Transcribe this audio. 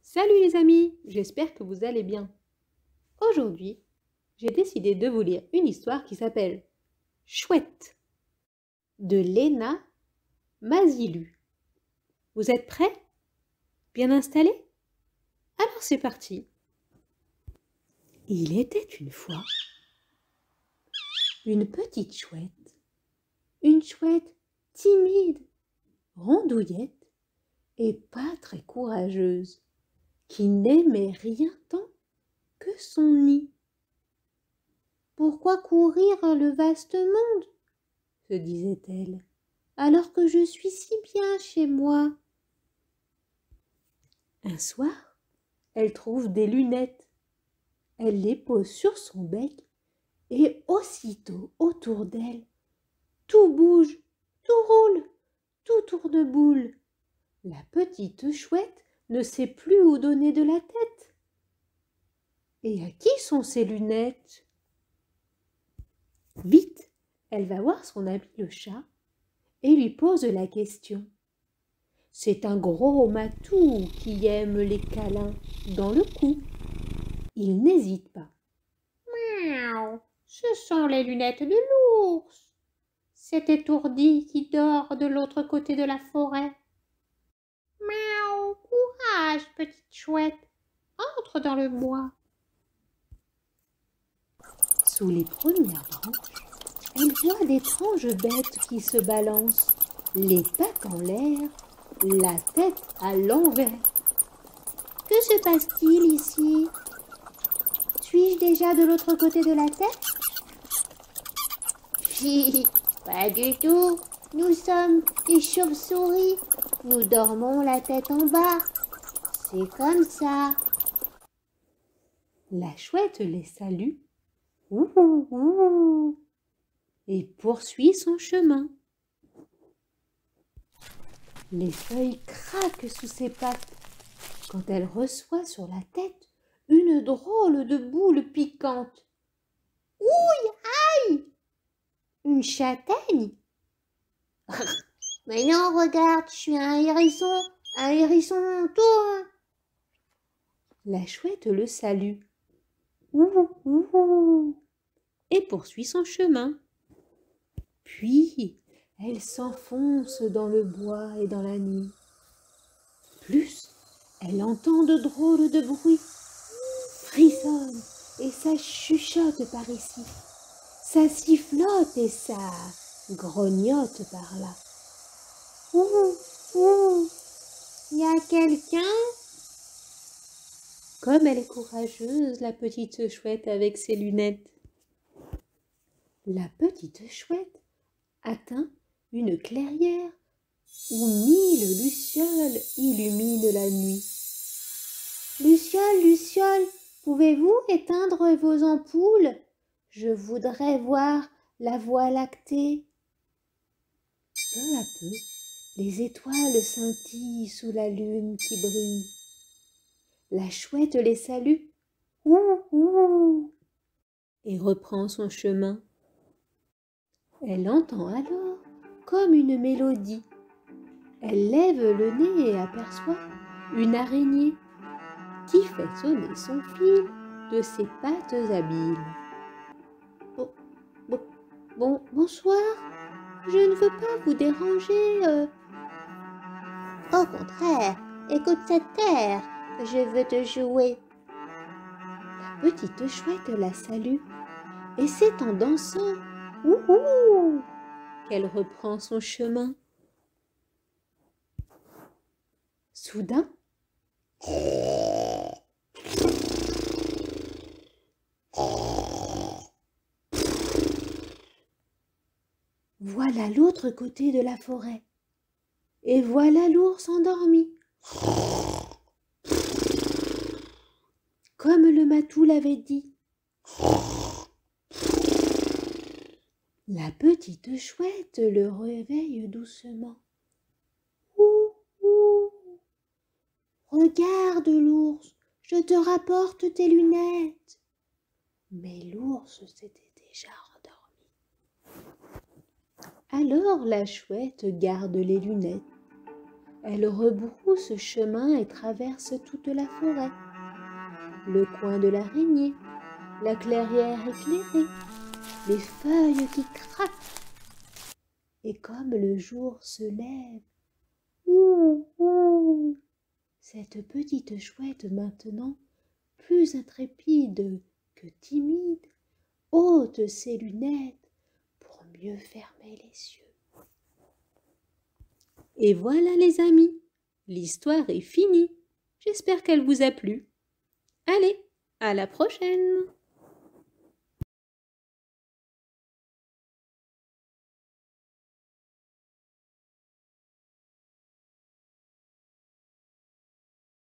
Salut les amis, j'espère que vous allez bien. Aujourd'hui, j'ai décidé de vous lire une histoire qui s'appelle Chouette de Léna Mazilu. Vous êtes prêts? Bien installés? Alors c'est parti. Il était une fois une petite chouette, une chouette timide, rondouillette et pas très courageuse, qui n'aimait rien tant que son nid. Pourquoi courir le vaste monde, se disait-elle, alors que je suis si bien chez moi? Un soir, elle trouve des lunettes. Elle les pose sur son bec et aussitôt autour d'elle, tout bouge, tout roule, tout tourne boule. La petite chouette ne sait plus où donner de la tête. Et à qui sont ces lunettes? Vite, elle va voir son ami le chat et lui pose la question. C'est un gros matou qui aime les câlins dans le cou. Il n'hésite pas. Miaou, ce sont les lunettes de l'ours, cet étourdi qui dort de l'autre côté de la forêt. Miaou, courage, petite chouette, entre dans le bois. Sous les premières branches, elle voit d'étranges bêtes qui se balancent, les pattes en l'air, la tête à l'envers. Que se passe-t-il ici? Suis-je déjà de l'autre côté de la tête? Pas du tout. Nous sommes des chauves-souris. Nous dormons la tête en bas. C'est comme ça. La chouette les salue. Ouh, ouh, ouh, et poursuit son chemin. Les feuilles craquent sous ses pattes quand elle reçoit sur la tête une drôle de boule piquante. Ouille, aïe! Une châtaigne? Mais non, regarde, je suis un hérisson tout. La chouette le salue. Ouh, ouh, ouh, et poursuit son chemin. Puis, elle s'enfonce dans le bois et dans la nuit. Plus, elle entend de drôles de bruits, frissonne et ça chuchote par ici, ça sifflote et ça grognote par là. Ouh, ouh, y a quelqu'un? Comme elle est courageuse, la petite chouette avec ses lunettes. La petite chouette atteint une clairière où 1000 lucioles illuminent la nuit. Lucioles, lucioles, pouvez-vous éteindre vos ampoules? Je voudrais voir la voie lactée. Peu à peu, les étoiles scintillent sous la lune qui brille. La chouette les salue, ouh, ouh, et reprend son chemin. Elle entend alors comme une mélodie. Elle lève le nez et aperçoit une araignée qui fait sonner son fil de ses pattes habiles. Bonsoir, je ne veux pas vous déranger. Au contraire, écoute cette air que je veux te jouer. La petite chouette la salue et c'est en dansant ouhou qu'elle reprend son chemin. Soudain, voilà l'autre côté de la forêt. Et voilà l'ours endormi. Comme le matou l'avait dit. La petite chouette le réveille doucement. Ouh, ouh. Regarde l'ours, je te rapporte tes lunettes. Mais l'ours s'était déjà endormi. Alors la chouette garde les lunettes. Elle rebrousse chemin et traverse toute la forêt. Le coin de l'araignée, la clairière éclairée, les feuilles qui craquent. Et comme le jour se lève, ouh, ouh, cette petite chouette maintenant, plus intrépide que timide, ôte ses lunettes pour mieux fermer les yeux. Et voilà les amis, l'histoire est finie. J'espère qu'elle vous a plu. Allez, à la prochaine!